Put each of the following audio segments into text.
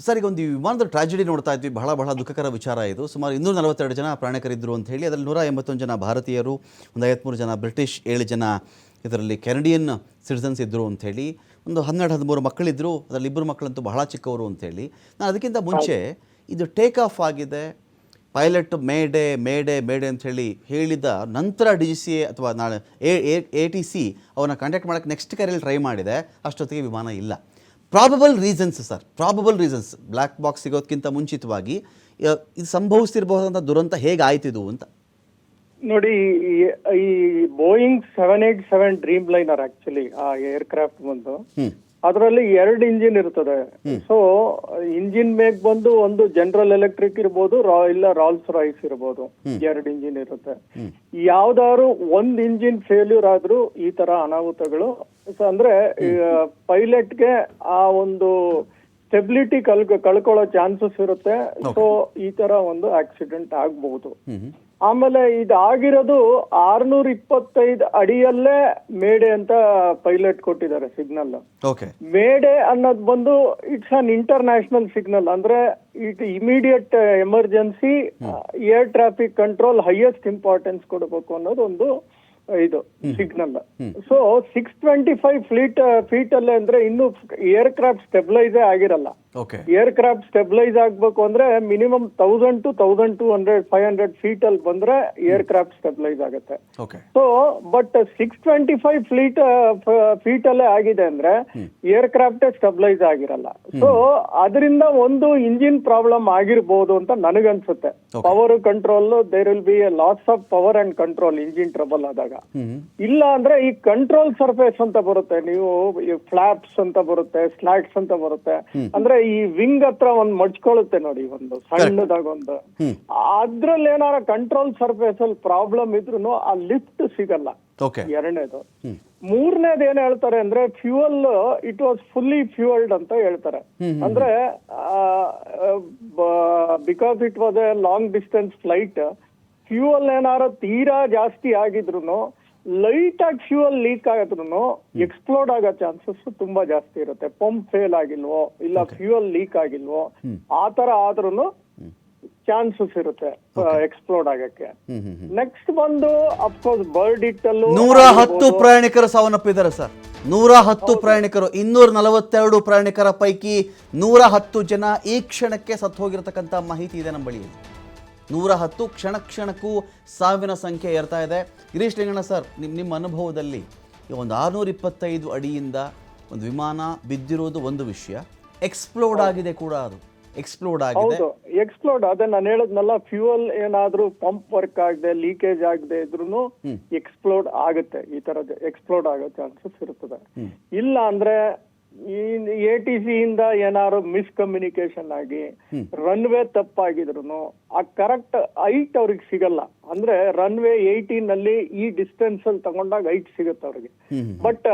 Sir, ಈಗ ಒಂದು ವಿಮಾನದ ಟ್ರಾಜಿಡಿ ನೋಡ್ತಾ ಇದ್ವಿ. ಬಹಳ ಬಹಳ ದುಃಖಕರ ವಿಚಾರ ಇದು. ಸುಮಾರು 242 ಜನ ಪ್ರಯಾಣಿಕರಿದ್ದರು ಅಂತ ಹೇಳಿ, ಅದರಲ್ಲಿ 181 ಜನ ಭಾರತೀಯರು, ಒಂದು 53 ಜನ ಬ್ರಿಟಿಷ್, 7 ಜನ ಇದರಲ್ಲಿ ಕೆನಡಿಯನ್ ಸಿಟಿಸನ್ಸ್ ಇದ್ದರು ಅಂಥೇಳಿ, ಒಂದು 12-13 ಮಕ್ಕಳಿದ್ದರು. ಅದರಲ್ಲಿ 2 ಮಕ್ಕಳಂತೂ ಬಹಳ ಚಿಕ್ಕವರು ಅಂಥೇಳಿ. ನಾನು ಅದಕ್ಕಿಂತ ಮುಂಚೆ ಇದು ಟೇಕ್ ಆಫ್ ಆಗಿದೆ, ಪೈಲಟ್ ಮೇಡೆ ಮೇಡೆ ಮೇಡೆ ಅಂಥೇಳಿ ಹೇಳಿದ ನಂತರ DGCA ಅಥವಾ ನಾಳೆ ATC ಅವನ್ನ ಕಾಂಟ್ಯಾಕ್ಟ್ ಮಾಡೋಕ್ಕೆ ನೆಕ್ಸ್ಟ್ ಕರೆಯಲ್ಲಿ ಟ್ರೈ ಮಾಡಿದೆ. ಅಷ್ಟೊತ್ತಿಗೆ ವಿಮಾನ ಇಲ್ಲ. Probable reasons sir, probable reasons, black box ಸಿಗೋದಕ್ಕಿಂತ ಮುಂಚಿತವಾಗಿ ಇದು ಸಂಭವಿಸ್ತಿರಬಹುದಂಥ ದುರಂತ ಹೇಗಾಯ್ತಿದು ಅಂತ. ನೋಡಿ, ಈ ಬೋಯಿಂಗ್ 787 ಡ್ರೀಮ್ ಲೈನರ್ ಆಕ್ಚುಲಿ ಆ ಏರ್ಕ್ರಾಫ್ಟ್ ಬಂದು ಅದರಲ್ಲಿ 2 ಇಂಜಿನ್ ಇರ್ತದೆ. ಸೊ ಇಂಜಿನ್ ಮೇಕ್ ಬಂದು ಒಂದು ಜನರಲ್ ಎಲೆಕ್ಟ್ರಿಕ್ ಇರ್ಬೋದು, ಇಲ್ಲ ರಾಲ್ಸ್ ರಾಯ್ಸ್ ಇರ್ಬೋದು. 2 ಇಂಜಿನ್ ಇರುತ್ತೆ. ಯಾವ್ದಾದ್ರು ಒಂದ್ ಇಂಜಿನ್ ಫೇಲ್ಯೂರ್ ಆದ್ರೂ ಈ ತರ ಅನಾಹುತಗಳು ಅಂದ್ರೆ ಪೈಲಟ್ಗೆ ಆ ಒಂದು ಸ್ಟೆಬಿಲಿಟಿ ಕಳ್ಕೊಳ್ಳೋ ಚಾನ್ಸಸ್ ಇರುತ್ತೆ. ಸೊ ಈ ತರ ಒಂದು ಆಕ್ಸಿಡೆಂಟ್ ಆಗ್ಬಹುದು. ಆಮೇಲೆ ಇದಾಗಿರೋದು 625 ಅಡಿಯಲ್ಲೇ ಮೇಡೆ ಅಂತ ಪೈಲಟ್ ಕೊಟ್ಟಿದ್ದಾರೆ ಸಿಗ್ನಲ್. ಮೇಡೆ ಅನ್ನೋದು ಬಂದು ಇಟ್ಸ್ ಅನ್ ಇಂಟರ್ನ್ಯಾಷನಲ್ ಸಿಗ್ನಲ್. ಅಂದ್ರೆ it immediate emergency air traffic control highest importance ಕೊಡಬೇಕು ಅನ್ನೋದು ಒಂದು ಇದು ಸಿಗ್ನಲ್. ಸೊ 625 ಫೀಟ್ ಅಲ್ಲೇ ಅಂದ್ರೆ ಇನ್ನು ಏರ್ ಕ್ರಾಫ್ಟ್ ಸ್ಟೆಬಿಲೈಸೇ ಆಗಿರಲ್ಲ. ಏರ್ ಕ್ರಾಫ್ಟ್ ಸ್ಟೆಬಿಲೈಸ್ ಆಗ್ಬೇಕು ಅಂದ್ರೆ ಮಿನಿಮಮ್ 1000 to 1200-500 ಫೀಟ್ ಅಲ್ಲಿ ಬಂದ್ರೆ ಏರ್ ಕ್ರಾಫ್ಟ್ ಸ್ಟೆಬಿಲೈಸ್ ಆಗುತ್ತೆ. ಸೊ ಬಟ್ 625 ಫೀಟ್ ಅಲ್ಲೇ ಆಗಿದೆ ಅಂದ್ರೆ ಏರ್ ಕ್ರಾಫ್ಟ್ ಸ್ಟೆಬಿಲೈಸ್ ಆಗಿರಲ್ಲ. ಸೊ ಅದರಿಂದ ಒಂದು ಇಂಜಿನ್ ಪ್ರಾಬ್ಲಮ್ ಆಗಿರ್ಬೋದು ಅಂತ ನನಗನ್ಸುತ್ತೆ. Power control, there will be a loss of power and control engine trouble ಆದಾಗ. ಇಲ್ಲ ಅಂದ್ರೆ ಈ ಕಂಟ್ರೋಲ್ ಸರ್ಫೇಸ್ ಅಂತ ಬರುತ್ತೆ, ನೀವು ಫ್ಲಾಪ್ಸ್ ಅಂತ ಬರುತ್ತೆ, ಸ್ಲಾಟ್ಸ್ ಅಂತ ಬರುತ್ತೆ. ಅಂದ್ರೆ ಈ ವಿಂಗ್ ಹತ್ರ ಒಂದ್ ಮಡ್ಚ್ಕೊಳ್ಳುತ್ತೆ ನೋಡಿ, ಒಂದು ಸಣ್ಣದಾಗ ಒಂದು, ಅದ್ರಲ್ಲಿ ಏನಾರ ಕಂಟ್ರೋಲ್ ಸರ್ಫೇಸ್ ಅಲ್ಲಿ ಪ್ರಾಬ್ಲಮ್ ಇದ್ರು ಆ ಲಿಫ್ಟ್ ಸಿಗಲ್ಲ. 2ನೇದು. 3ನೇದು ಏನ್ ಹೇಳ್ತಾರೆ ಅಂದ್ರೆ ಫ್ಯೂಯಲ್ ಇಟ್ ವಾಸ್ ಫುಲ್ಲಿ ಫ್ಯೂಯಲ್ಡ್ ಅಂತ ಹೇಳ್ತಾರೆ. ಅಂದ್ರೆ because it was A long distance flight, fuel ಏನಾರ ತೀರಾ ಜಾಸ್ತಿ ಆಗಿದ್ರು, ಲೈಟ್ ಆಗಿ ಫ್ಯೂಯಲ್ ಲೀಕ್ ಆಗಿದ್ರು ಎಕ್ಸ್ಪ್ಲೋಡ್ ಆಗೋ ಚಾನ್ಸಸ್ ತುಂಬಾ ಜಾಸ್ತಿ ಇರುತ್ತೆ. ಪಂಪ್ ಫೇಲ್ ಆಗಿಲ್ವೋ, ಇಲ್ಲ ಫ್ಯೂಯಲ್ ಲೀಕ್ ಆಗಿಲ್ವೋ, ಆ ತರ ಆದ್ರೂ ಚಾನ್ಸಸ್ ಇರುತ್ತೆ ಎಕ್ಸ್ಪ್ಲೋಡ್ ಆಗಕ್ಕೆ. ನೆಕ್ಸ್ಟ್ ಬಂದು ಅಫ್ಕೋರ್ಸ್ ಬರ್ಡ್ ಇಟ್ಟಲ್ಲೂ 110 ಪ್ರಯಾಣಿಕರು ಸಾವನ್ನಪ್ಪಿದ್ದಾರೆ ಸರ್. 110 ಪ್ರಯಾಣಿಕರು, 242 ಪ್ರಯಾಣಿಕರ ಪೈಕಿ 110 ಜನ ಈ ಕ್ಷಣಕ್ಕೆ ಸತ್ತು ಹೋಗಿರತಕ್ಕಂಥ ಮಾಹಿತಿ ಇದೆ ನಮ್ಮ ಬಳಿ. 110 ಕ್ಷಣಕ್ಕೂ ಸಾವಿನ ಸಂಖ್ಯೆ ಏರ್ತಾ ಇದೆ. ಗಿರೀಶ್ ಲಿಂಗಣ್ಣ ಸರ್, ನಿಮ್ಮ ಅನುಭವದಲ್ಲಿ ಒಂದು 625 ಅಡಿಯಿಂದ ಒಂದು ವಿಮಾನ ಬಿದ್ದಿರೋದು ಒಂದು ವಿಷಯ, ಎಕ್ಸ್ಪ್ಲೋಡ್ ಆಗಿದೆ ಕೂಡ, ಅದು ಎಕ್ಸ್ಪ್ಲೋಡ್ ಆಗಿದೆ. ಎಕ್ಸ್ಪ್ಲೋಡ್ ಅದೇ ನಾನು ಹೇಳದ್ನಲ್ಲ, ಫ್ಯೂಯಲ್ ಏನಾದ್ರೂ ಪಂಪ್ ವರ್ಕ್ ಆಗದೆ, ಲೀಕೇಜ್ ಆಗದೆ ಇದ್ರೂ ಎಕ್ಸ್ಪ್ಲೋಡ್ ಆಗುತ್ತೆ. ಈ ತರದ ಎಕ್ಸ್ಪ್ಲೋಡ್ ಆಗೋ ಚಾನ್ಸಸ್ ಇರ್ತದೆ. ಇಲ್ಲ ಅಂದ್ರೆ ಈ ATC ಇಂದ ಏನಾದ್ರು ಮಿಸ್ಕಮ್ಯುನಿಕೇಶನ್ ಆಗಿ ರನ್ವೇ ತಪ್ಪಾಗಿದ್ರು ಆ ಕರೆಕ್ಟ್ ಹೈಟ್ ಅವ್ರಿಗೆ ಸಿಗಲ್ಲ. ಅಂದ್ರೆ ರನ್ವೇ 18 ಅಲ್ಲಿ ಈ ಡಿಸ್ಟೆನ್ಸ್ ಅಲ್ಲಿ ತಗೊಂಡಾಗ ಹೈಟ್ ಸಿಗುತ್ತೆ ಅವ್ರಿಗೆ. ಬಟ್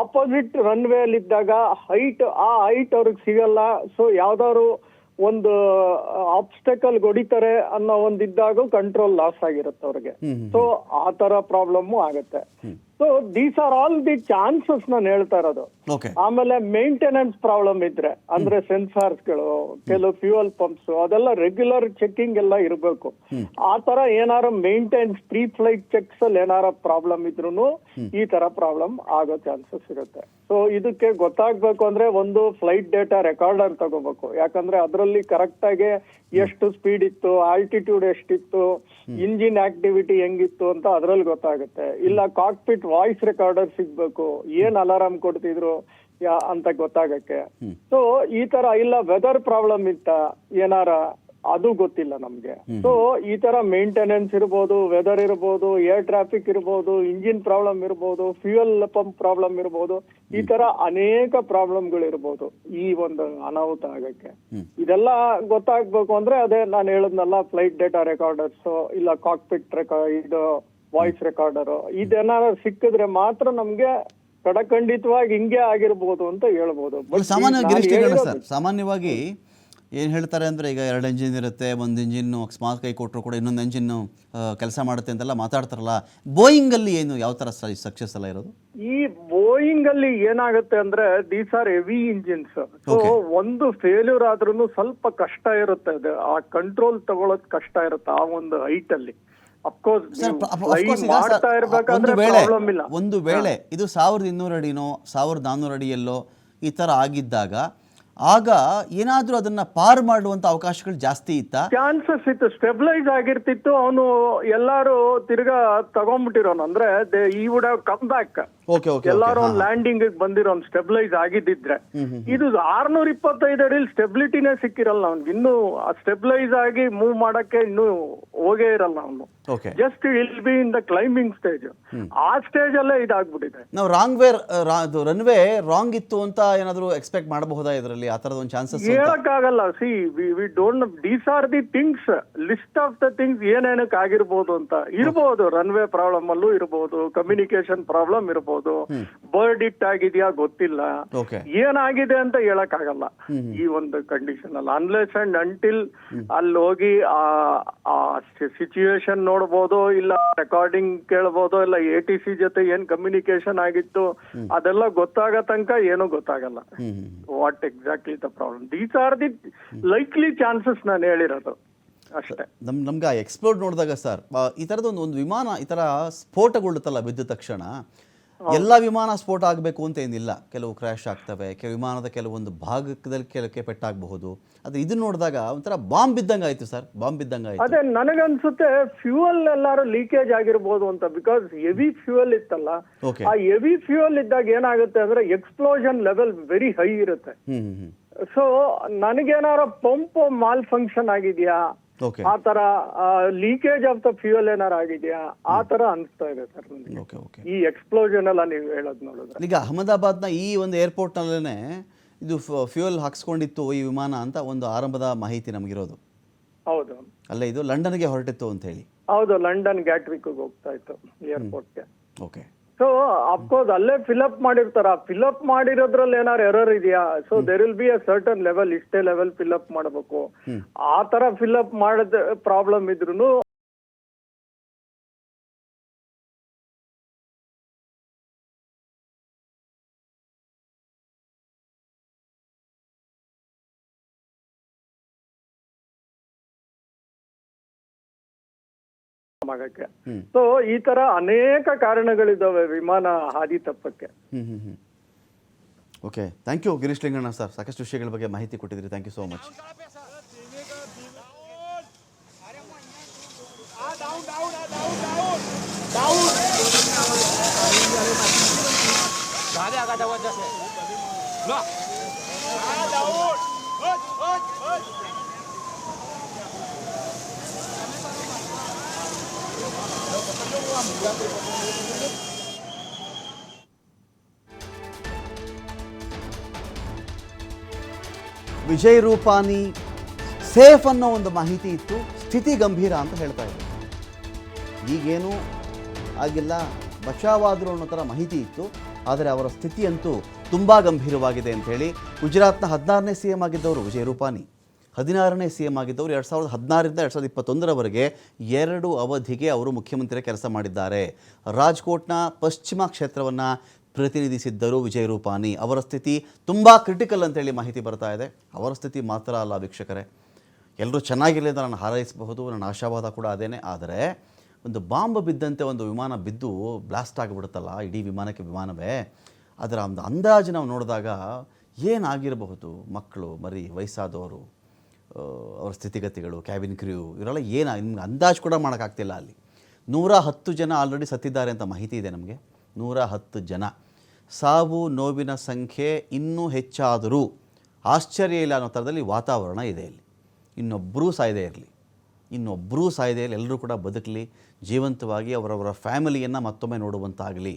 ಆಪೋಸಿಟ್ ರನ್ವೇ ಅಲ್ಲಿ ಇದ್ದಾಗ ಆ ಹೈಟ್ ಅವ್ರಿಗೆ ಸಿಗಲ್ಲ. ಸೊ ಯಾವ್ದಾದ್ರು ಒಂದು ಆಬ್ಸ್ಟಕಲ್ ಹೊಡಿತಾರೆ ಅನ್ನೋ ಒಂದಿದ್ದಾಗ ಕಂಟ್ರೋಲ್ ಲಾಸ್ ಆಗಿರುತ್ತೆ ಅವ್ರಿಗೆ. ಸೊ ಆ ತರ ಪ್ರಾಬ್ಲಮ್ ಆಗತ್ತೆ. So these are all the chances ನಾನು ಹೇಳ್ತಾ ಇರೋದು. ಆಮೇಲೆ ಮೇಂಟೆನೆನ್ಸ್ ಪ್ರಾಬ್ಲಮ್ ಇದ್ರೆ, ಅಂದ್ರೆ ಸೆನ್ಸಾರ್ಸ್ಗಳು, ಕೆಲವು ಫ್ಯೂಯಲ್ ಪಂಪ್ಸ್, ಅದೆಲ್ಲ ರೆಗ್ಯುಲರ್ ಚೆಕಿಂಗ್ ಎಲ್ಲ ಇರಬೇಕು. ಆ ತರ ಏನಾರ ಮೇಂಟೆನೆನ್ಸ್ ಪ್ರೀ ಫ್ಲೈಟ್ ಚೆಕ್ಸ್ ಅಲ್ಲಿ ಏನಾರ ಪ್ರಾಬ್ಲಮ್ ಇದ್ರು ಈ ತರ ಪ್ರಾಬ್ಲಮ್ ಆಗೋ ಚಾನ್ಸಸ್ ಇರುತ್ತೆ. ಸೊ ಇದಕ್ಕೆ ಗೊತ್ತಾಗ್ಬೇಕು ಅಂದ್ರೆ ಒಂದು ಫ್ಲೈಟ್ ಡೇಟಾ ರೆಕಾರ್ಡರ್ ತಗೋಬೇಕು. ಯಾಕಂದ್ರೆ ಅದರಲ್ಲಿ ಕರೆಕ್ಟ್ ಆಗಿ ಎಷ್ಟು ಸ್ಪೀಡ್ ಇತ್ತು, ಆಲ್ಟಿಟ್ಯೂಡ್ ಎಷ್ಟಿತ್ತು, ಇಂಜಿನ್ ಆಕ್ಟಿವಿಟಿ ಹೆಂಗಿತ್ತು ಅಂತ ಅದ್ರಲ್ಲಿ ಗೊತ್ತಾಗುತ್ತೆ. ಇಲ್ಲ ಕಾಕ್ಪಿಟ್ ವಾಯ್ಸ್ ರೆಕಾರ್ಡರ್ ಸಿಗ್ಬೇಕು, ಏನ್ ಅಲಾರಾಮ್ ಕೊಡ್ತಿದ್ರು ಅಂತ ಗೊತ್ತಾಗಕ್ಕೆ. ಸೊ ಈ ತರ, ಇಲ್ಲ ವೆದರ್ ಪ್ರಾಬ್ಲಮ್ ಇತ್ತ ಏನಾರ, ಅದು ಗೊತ್ತಿಲ್ಲ ನಮ್ಗೆ. ಸೊ ಈ ತರ ಮೇಂಟೆನೆನ್ಸ್ ಇರ್ಬೋದು, ವೆದರ್ ಇರ್ಬೋದು, ಏರ್ ಟ್ರಾಫಿಕ್ ಇರ್ಬೋದು, ಇಂಜಿನ್ ಪ್ರಾಬ್ಲಮ್ ಇರ್ಬೋದು, ಫ್ಯೂಯಲ್ ಪಂಪ್ ಪ್ರಾಬ್ಲಮ್ ಇರ್ಬೋದು, ಈ ತರ ಅನೇಕ ಪ್ರಾಬ್ಲಮ್ಗಳು ಇರ್ಬೋದು ಈ ಒಂದು ಅನಾಹುತ ಆಗಕ್ಕೆ. ಇದೆಲ್ಲ ಗೊತ್ತಾಗ್ಬೇಕು ಅಂದ್ರೆ ಅದೇ ನಾನು ಹೇಳದ್ನಲ್ಲ, ಫ್ಲೈಟ್ ಡೇಟಾ ರೆಕಾರ್ಡರ್ಸ್, ಇಲ್ಲ ಕಾಕ್ಪಿಟ್ ಇದು ವಾಯ್ಸ್ ರೆಕಾರ್ಡರ್, ಇದೇನಾದ್ರು ಸಿಕ್ಕಿದ್ರೆ ಮಾತ್ರ ನಮ್ಗೆ ಕಡಖಂಡಿತವಾಗಿ ಹಿಂಗೆ ಆಗಿರ್ಬೋದು ಅಂತ ಹೇಳ್ಬೋದು. ಸಾಮಾನ್ಯ ಗಿರೀಶ್ ಲಿಂಗಣ್ಣ ಸರ್, ಸಾಮಾನ್ಯವಾಗಿ ಏನು ಹೇಳ್ತಾರೆ ಅಂದರೆ ಈಗ 2 ಎಂಜಿನ್ ಇರುತ್ತೆ, ಒಂದು ಇಂಜಿನ್ನು ಅಕಸ್ಮಾತ್ ಕೈ ಕೊಟ್ಟರು ಕೂಡ ಇನ್ನೊಂದು ಎಂಜಿನ್ನು ಕೆಲಸ ಮಾಡುತ್ತೆ ಅಂತೆಲ್ಲ ಮಾತಾಡ್ತಾರಲ್ಲ. ಬೋಯಿಂಗಲ್ಲಿ ಏನು ಯಾವ ಥರ ಸಕ್ಸಸ್ ಎಲ್ಲ ಇರೋದು? ಈ ಬೋಯಿಂಗ್ ಅಲ್ಲಿ ಏನಾಗುತ್ತೆ ಅಂದ್ರೆ these are heavy engines. So ಒಂದು ಫೇಲ್ಯೂರ್ ಆದ್ರೂ ಸ್ವಲ್ಪ ಕಷ್ಟ ಇರುತ್ತೆ, ಅದು ಆ ಕಂಟ್ರೋಲ್ ತಗೊಳೋದ್ ಕಷ್ಟ ಇರುತ್ತೆ ಆ ಒಂದು ಹೈಟ್ ಅಲ್ಲಿ. ಅಫ್ಕೋರ್ಸ್ ಮಾಡ್ತಾ ಇರ್ಬೇಕಾದ್ರೆ ಪ್ರಾಬ್ಲಮ್ ಇಲ್ಲ. ಒಂದು ವೇಳೆ ಇದು 1200 ಅಡಿನೋ 1400 ಅಡಿಯಲ್ಲೋ ಈ ಥರ ಆಗಿದ್ದಾಗ ಆಗ ಏನಾದರೂ ಅದನ್ನ ಪಾರ್ ಮಾಡುವಂತ ಅವಕಾಶಗಳು ಜಾಸ್ತಿ ಇತ್ತಾ? ಚಾನ್ಸಸ್ ಇತ್ತು, ಸ್ಟೆಬಿಲೈಸ್ ಆಗಿರ್ತಿತ್ತು. ಅವನು ಎಲ್ಲಾರು ತಿರ್ಗಾ ತಗೊಂಡ್ಬಿಟ್ಟಿರೋನು ಅಂದ್ರೆ ಈ ವುಡ್ ಹ್ಯಾವ್ ಕಮ್ ಬ್ಯಾಕ್. ಎಲ್ಲಾರು ಒಂದು ಲ್ಯಾಂಡಿಂಗ್ ಬಂದಿರೋ ಸ್ಟೆಬಿಲೈಸ್ ಆಗಿದ್ದಿದ್ರೆ. ಇದು 625 ಅಡಿಲಿ ಸ್ಟೆಬಿಲಿಟಿನೇ ಸಿಕ್ಕಿರಲ್ಲ ಅವ್ನಿಗೆ. ಇನ್ನು ಸ್ಟೆಬಿಲೈಸ್ ಆಗಿ ಮೂವ್ ಮಾಡಕ್ಕೆ ಇನ್ನು ಹೋಗೇ ಇರಲ್ಲ ಅವನು. Just will be in the climbing stage. ಆ ಸ್ಟೇಜ್ ಅಲ್ಲೇ ಇದಾಗ್ಬಿಟ್ಟಿದೆ. ನಾವು ರನ್ವೇ ರಾಂಗ್ ಇತ್ತು ಅಂತ ಏನಾದ್ರು ಎಕ್ಸ್ಪೆಕ್ಟ್ ಮಾಡಬಹುದಾ ಇದರಲ್ಲಿ? ಆ ತರದ ಒಂದು ಚಾನ್ಸಸ್ ಹೇಳಕ್ಕಾಗಲ್ಲ. See we don't, these are the things, list of the things ಏನೇನಕ್ಕೆ ಆಗಿರ್ಬೋದು ಅಂತ ಇರ್ಬೋದು. ರನ್ವೇ ಪ್ರಾಬ್ಲಮ್ ಅಲ್ಲೂ ಇರ್ಬೋದು, ಕಮ್ಯುನಿಕೇಶನ್ ಪ್ರಾಬ್ಲಮ್ ಇರ್ಬೋದು, ಬರ್ಡ್ ಇಟ್ ಆಗಿದ್ಯಾ ಗೊತ್ತಿಲ್ಲ, ಏನಾಗಿದೆ ಅಂತ ಹೇಳಕ್ ಆಗಲ್ಲ ಈ ಒಂದು ಕಂಡೀಷನ್ ಅಲ್ಲಿ. ಅನ್ಲೆಸ್ ಅಂಡ್ ಅಂಟಿಲ್ ಅಲ್ಲಿ ಹೋಗಿ ಆ ಸಿಚುಯೇಷನ್ ನೋಡ್ಬೋದು, ಇಲ್ಲ ರೆಕಾರ್ಡಿಂಗ್ ಕೇಳ್ಬೋದು, ಇಲ್ಲ ATC ಜೊತೆ ಏನ್ ಕಮ್ಯುನಿಕೇಶನ್ ಆಗಿತ್ತು ಅದೆಲ್ಲ ಗೊತ್ತಾಗ ತನಕ ಏನೂ ಗೊತ್ತಾಗಲ್ಲ what exactly the problem. These are the likely chances ನಾನು ಹೇಳಿರೋದು ಅಷ್ಟೇ. ನಮ್ಗೆ ಆ ಎಕ್ಸ್ಪ್ಲೋರ್ಡ್ ನೋಡಿದಾಗ ಸರ್, ಈ ಥರದ ಒಂದು ವಿಮಾನ ಈ ಥರ ಸ್ಫೋಟಗೊಳ್ಳುತ್ತಲ್ಲ ಬಿದ್ದ ತಕ್ಷಣ, ಎಲ್ಲ ವಿಮಾನ ಸ್ಫೋಟ ಆಗಬೇಕು ಅಂತ ಏನಿಲ್ಲ. ಕೆಲವು ಕ್ರ್ಯಾಶ್ ಆಗ್ತವೆ, ವಿಮಾನದ ಕೆಲವೊಂದು ಭಾಗದಲ್ಲಿ ಕೆಲಕ್ಕೆ ಪೆಟ್ಟಾಗಬಹುದು. ಅದು ಇದನ್ನ ನೋಡಿದಾಗ ಒಂಥರ ಬಾಂಬ್ ಬಿದ್ದಂಗೆ ಆಯ್ತು ಸರ್, ಬಾಂಬ್ ಬಿದ್ದಂಗೆ ಆಯ್ತು. ಅದೇ ನನಗನ್ಸುತ್ತೆ ಫ್ಯೂಯಲ್ ಎಲ್ಲಾರು ಲೀಕೇಜ್ ಆಗಿರ್ಬೋದು ಅಂತ. ಬಿಕಾಸ್ ಹೆವಿ ಫ್ಯೂಯಲ್ ಇತ್ತಲ್ಲ, ಆ ಹೆವಿ ಫ್ಯೂಯಲ್ ಇದ್ದಾಗ ಏನಾಗುತ್ತೆ ಅಂದ್ರೆ ಎಕ್ಸ್ಪ್ಲೋಷನ್ ಲೆವೆಲ್ ವೆರಿ ಹೈ ಇರುತ್ತೆ. ಸೊ ನನಗೇನಾರ ಪಂಪ್ ಮಾಲ್ ಫಂಕ್ಷನ್ ಆಗಿದ್ಯಾ, ಆ ತರ ಲೀಕೇಜ್ ಆಫ್ ದ ಫ್ಯೂಯಲ್ ಏನಾರ ಆಗಿದ್ಯಾ, ಆ ತರ ಅನಿಸ್ತಾ ಇದೆ ಸರ್ ನನಗೆ ಈ ಎಕ್ಸ್ಪ್ಲೋಷನ್ ಎಲ್ಲ ನೀವು ಹೇಳೋದು ನೋಡಿದ್ರೆ. ಈಗ ಅಹಮದಾಬಾದ್ನ ಈ ಒಂದು ಏರ್ಪೋರ್ಟ್ ನಲ್ಲೇ ಇದು ಫ್ಯೂಯಲ್ ಹಾಕ್ಸ್ಕೊಂಡಿತ್ತು ಈ ವಿಮಾನ ಅಂತ ಒಂದು ಆರಂಭದ ಮಾಹಿತಿ ನಮಗಿರೋದು. ಹೌದು, ಅಲ್ಲ ಇದು ಲಂಡನ್ಗೆ ಹೊರಟಿತ್ತು ಅಂತ ಹೇಳಿ. ಹೌದು, ಲಂಡನ್ ಗ್ಯಾಟ್ವಿಕ್ ಹೋಗ್ತಾ ಇತ್ತು ಏರ್ಪೋರ್ಟ್ಗೆ. ಓಕೆ. ಸೊ ಅಫ್ಕೋರ್ಸ್ ಅಲ್ಲೇ ಫಿಲ್ಅಪ್ ಮಾಡಿರ್ತಾರ. ಫಿಲ್ಅಪ್ ಮಾಡಿರೋದ್ರಲ್ಲಿ ಏನಾರು ಎರರ್ ಇದೆಯಾ? So there will be a certain level, ಇಷ್ಟೇ ಲೆವೆಲ್ ಫಿಲ್ಅಪ್ ಮಾಡಬೇಕು. ಆ ತರ ಫಿಲ್ಅಪ್ ಮಾಡದ ಪ್ರಾಬ್ಲಮ್ ಇದ್ರೂ ಆಗಕ್ಕೆ. ಸೊ ಈ ತರ ಅನೇಕ ಕಾರಣಗಳಿದಾವೆ ವಿಮಾನ ಹಾದಿ ತಪ್ಪಕ್ಕೆ. Okay, thank you Girish Linganna sir, ಸಾಕಷ್ಟು ವಿಷಯಗಳ ಬಗ್ಗೆ ಮಾಹಿತಿ ಕೊಟ್ಟಿದ್ದೀರಿ. Thank you so much. Vijay Rupani safe ಅನ್ನೋ ಒಂದು ಮಾಹಿತಿ ಇತ್ತು, ಸ್ಥಿತಿ ಗಂಭೀರ ಅಂತ ಹೇಳ್ತಾ ಇದ್ರು. ಈಗೇನು ಆಗಿಲ್ಲ, ಬಚಾವಾದರು ಅನ್ನೋ ಥರ ಮಾಹಿತಿ ಇತ್ತು. ಆದರೆ ಅವರ ಸ್ಥಿತಿಯಂತೂ ತುಂಬ ಗಂಭೀರವಾಗಿದೆ ಅಂಥೇಳಿ ಗುಜರಾತ್ನ 16ನೇ CM ಆಗಿದ್ದವರು ವಿಜಯ್ ರೂಪಾನಿ, 16ನೇ CM ಆಗಿದ್ದವರು 2016ರಿಂದ 2021ರವರೆಗೆ 2 ಅವಧಿಗೆ ಅವರು ಮುಖ್ಯಮಂತ್ರಿ ಕೆಲಸ ಮಾಡಿದ್ದಾರೆ. ರಾಜ್ಕೋಟ್ನ ಪಶ್ಚಿಮ ಕ್ಷೇತ್ರವನ್ನು ಪ್ರತಿನಿಧಿಸಿದ್ದರು ವಿಜಯ್ ರೂಪಾನಿ. ಅವರ ಸ್ಥಿತಿ ತುಂಬ ಕ್ರಿಟಿಕಲ್ ಅಂತೇಳಿ ಮಾಹಿತಿ ಬರ್ತಾ ಇದೆ. ಅವರ ಸ್ಥಿತಿ ಮಾತ್ರ ಅಲ್ಲ ವೀಕ್ಷಕರೇ, ಎಲ್ಲರೂ ಚೆನ್ನಾಗಿರಲಿ ಅಂತ ನಾನು ಹಾರೈಸಬಹುದು, ನನ್ನ ಆಶಾವಾದ ಕೂಡ ಅದೇನೆ. ಆದರೆ ಒಂದು ಬಾಂಬ್ ಬಿದ್ದಂತೆ ಒಂದು ವಿಮಾನ ಬಿದ್ದು ಬ್ಲಾಸ್ಟ್ ಆಗಿಬಿಡುತ್ತಲ್ಲ, ಇಡೀ ವಿಮಾನವೇ, ಅದರ ಒಂದು ಅಂದಾಜು ನಾವು ನೋಡಿದಾಗ ಏನಾಗಿರಬಹುದು? ಮಕ್ಕಳು, ಮರಿ, ವಯಸ್ಸಾದವರು, ಅವರ ಸ್ಥಿತಿಗತಿಗಳು, ಕ್ಯಾಬಿನ್ ಕ್ರ್ಯೂ, ಇವರೆಲ್ಲ ನಿಮ್ಗೆ ಅಂದಾಜು ಕೂಡ ಮಾಡೋಕ್ಕಾಗ್ತಿಲ್ಲ. ಅಲ್ಲಿ 110 ಜನ ಆಲ್ರೆಡಿ ಸತ್ತಿದ್ದಾರೆ ಅಂತ ಮಾಹಿತಿ ಇದೆ ನಮಗೆ. 110 ಜನ. ಸಾವು ನೋವಿನ ಸಂಖ್ಯೆ ಇನ್ನೂ ಹೆಚ್ಚಾದರೂ ಆಶ್ಚರ್ಯ ಇಲ್ಲ ಅನ್ನೋ ಥರದಲ್ಲಿ ವಾತಾವರಣ ಇದೆ ಇಲ್ಲಿ. ಇನ್ನೊಬ್ಬರೂ ಸಾಯದೇ ಇರಲಿ, ಎಲ್ಲರೂ ಕೂಡ ಬದುಕಲಿ, ಜೀವಂತವಾಗಿ ಅವರವರ ಫ್ಯಾಮಿಲಿಯನ್ನು ಮತ್ತೊಮ್ಮೆ ನೋಡುವಂತಾಗಲಿ.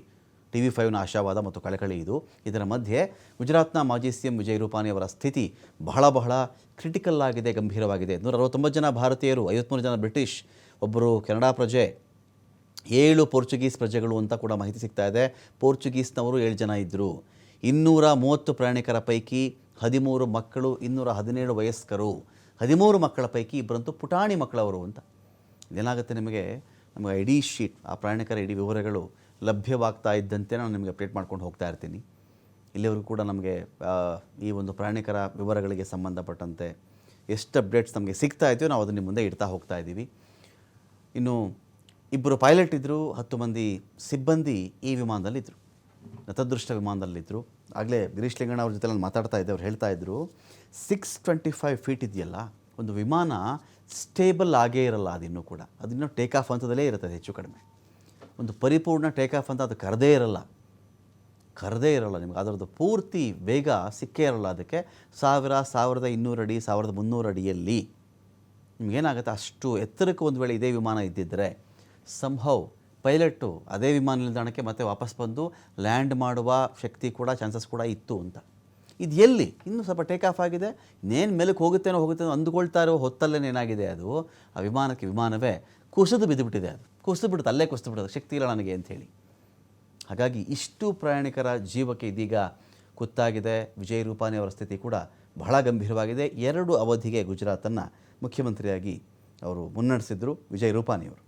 TV5ನ ಆಶಾವಾದ ಮತ್ತು ಕಳಕಳಿ ಇದು. ಇದರ ಮಧ್ಯೆ ಗುಜರಾತ್ನ ಮಾಜಿ CM ವಿಜಯ್ ರೂಪಾನಿ ಅವರ ಸ್ಥಿತಿ ಬಹಳ ಕ್ರಿಟಿಕಲ್ ಆಗಿದೆ, ಗಂಭೀರವಾಗಿದೆ. 169 ಜನ ಭಾರತೀಯರು, 53 ಜನ ಬ್ರಿಟಿಷ್, ಒಬ್ಬರು ಕೆನಡಾ ಪ್ರಜೆ, 7 ಪೋರ್ಚುಗೀಸ್ ಪ್ರಜೆಗಳು ಅಂತ ಕೂಡ ಮಾಹಿತಿ ಸಿಗ್ತಾ ಇದೆ. ಪೋರ್ಚುಗೀಸ್ನವರು 7 ಜನ ಇದ್ದರು. 230 ಪ್ರಯಾಣಿಕರ ಪೈಕಿ 13 ಮಕ್ಕಳು, 217 ವಯಸ್ಕರು. 13 ಮಕ್ಕಳ ಪೈಕಿ ಇಬ್ಬರಂತೂ ಪುಟಾಣಿ ಮಕ್ಕಳವರು ಅಂತ. ಏನಾಗುತ್ತೆ ನಿಮಗೆ, ನಮಗೆ ಐಡಿ ಶೀಟ್, ಆ ಪ್ರಯಾಣಿಕರ ಐಡಿ ವಿವರಗಳು ಲಭ್ಯವಾಗ್ತಾ ಇದ್ದಂತೆ ನಾನು ನಿಮಗೆ ಅಪ್ಡೇಟ್ ಮಾಡ್ಕೊಂಡು ಹೋಗ್ತಾ ಇರ್ತೀನಿ. ಇಲ್ಲಿವರೆಗೂ ಕೂಡ ನಮಗೆ ಈ ಒಂದು ಪ್ರಯಾಣಿಕರ ವಿವರಗಳಿಗೆ ಸಂಬಂಧಪಟ್ಟಂತೆ ಎಷ್ಟು ಅಪ್ಡೇಟ್ಸ್ ನಮಗೆ ಸಿಗ್ತಾ ಇದೆಯೋ ನಾವು ಅದನ್ನು ನಿಮ್ಮ ಮುಂದೆ ಇಡ್ತಾ ಹೋಗ್ತಾ ಇದ್ದೀವಿ. ಇನ್ನು 2 ಪೈಲಟ್ ಇದ್ದರು, 10 ಮಂದಿ ಸಿಬ್ಬಂದಿ ಈ ವಿಮಾನದಲ್ಲಿದ್ದರು, ನತದೃಷ್ಟ ವಿಮಾನದಲ್ಲಿದ್ದರು. ಆಗಲೇ ಗಿರೀಶ್ ಲಿಂಗಣ್ಣ ಅವ್ರ ಜೊತೆ ನಾನು ಮಾತಾಡ್ತಾ ಇದ್ದೆ. ಅವ್ರು ಹೇಳ್ತಾ ಇದ್ದರು, 625 ಫೀಟ್ ಇದೆಯಲ್ಲ, ಒಂದು ವಿಮಾನ ಸ್ಟೇಬಲ್ ಆಗೇ ಇರಲ್ಲ. ಅದಿನ್ನೂ ಕೂಡ ಅದಿನ್ನೂ ಟೇಕ್ ಆಫ್ ಹಂತದಲ್ಲೇ ಇರ್ತದೆ ಹೆಚ್ಚು ಕಡಿಮೆ. ಒಂದು ಪರಿಪೂರ್ಣ ಟೇಕ್ ಆಫ್ ಅಂತ ಅದು ಕರೆದೇ ಇರಲ್ಲ ನಿಮಗೆ. ಅದರದ್ದು ಪೂರ್ತಿ ವೇಗ ಸಿಕ್ಕೇ ಇರಲ್ಲ. ಅದಕ್ಕೆ 1200 ಅಡಿ 1300 ಅಡಿಯಲ್ಲಿ ನಿಮಗೇನಾಗುತ್ತೆ, ಅಷ್ಟು ಎತ್ತರಕ್ಕೆ ಒಂದು ವೇಳೆ ಇದೇ ವಿಮಾನ ಇದ್ದಿದ್ದರೆ ಸಂಭವ್ ಪೈಲಟ್ಟು ಅದೇ ವಿಮಾನ ನಿಲ್ದಾಣಕ್ಕೆ ಮತ್ತೆ ವಾಪಸ್ ಬಂದು ಲ್ಯಾಂಡ್ ಮಾಡುವ ಶಕ್ತಿ ಕೂಡ, ಚಾನ್ಸಸ್ ಕೂಡ ಇತ್ತು ಅಂತ. ಇದು ಎಲ್ಲಿ ಇನ್ನೂ ಸ್ವಲ್ಪ ಟೇಕ್ ಆಫ್ ಆಗಿದೆ, ಇನ್ನೇನು ಮೇಲಕ್ಕೆ ಹೋಗುತ್ತೇನೋ ಅಂದುಕೊಳ್ತಾ ಇರೋ ಹೊತ್ತಲ್ಲೇನೇನಾಗಿದೆ, ಅದು ಆ ವಿಮಾನವೇ ಕುಸಿದು ಬಿದ್ದುಬಿಟ್ಟಿದೆ. ಅದು ಕುಸಿದು ಬಿಡುತ್ತೆ, ಅಲ್ಲೇ ಕುಸಿದು ಬಿಡೋದು, ಶಕ್ತಿ ಇಲ್ಲ ನನಗೆ ಅಂಥೇಳಿ. ಹಾಗಾಗಿ ಇಷ್ಟು ಪ್ರಯಾಣಿಕರ ಜೀವಕ್ಕೆ ಇದೀಗ ಕುತ್ತಾಗಿದೆ. ವಿಜಯ್ ರೂಪಾನಿ ಅವರ ಸ್ಥಿತಿ ಕೂಡ ಬಹಳ ಗಂಭೀರವಾಗಿದೆ. 2 ಅವಧಿಗೆ ಗುಜರಾತನ್ನು ಮುಖ್ಯಮಂತ್ರಿಯಾಗಿ ಅವರು ಮುನ್ನಡೆಸಿದ್ರು ವಿಜಯ್ ರೂಪಾನಿಯವರು.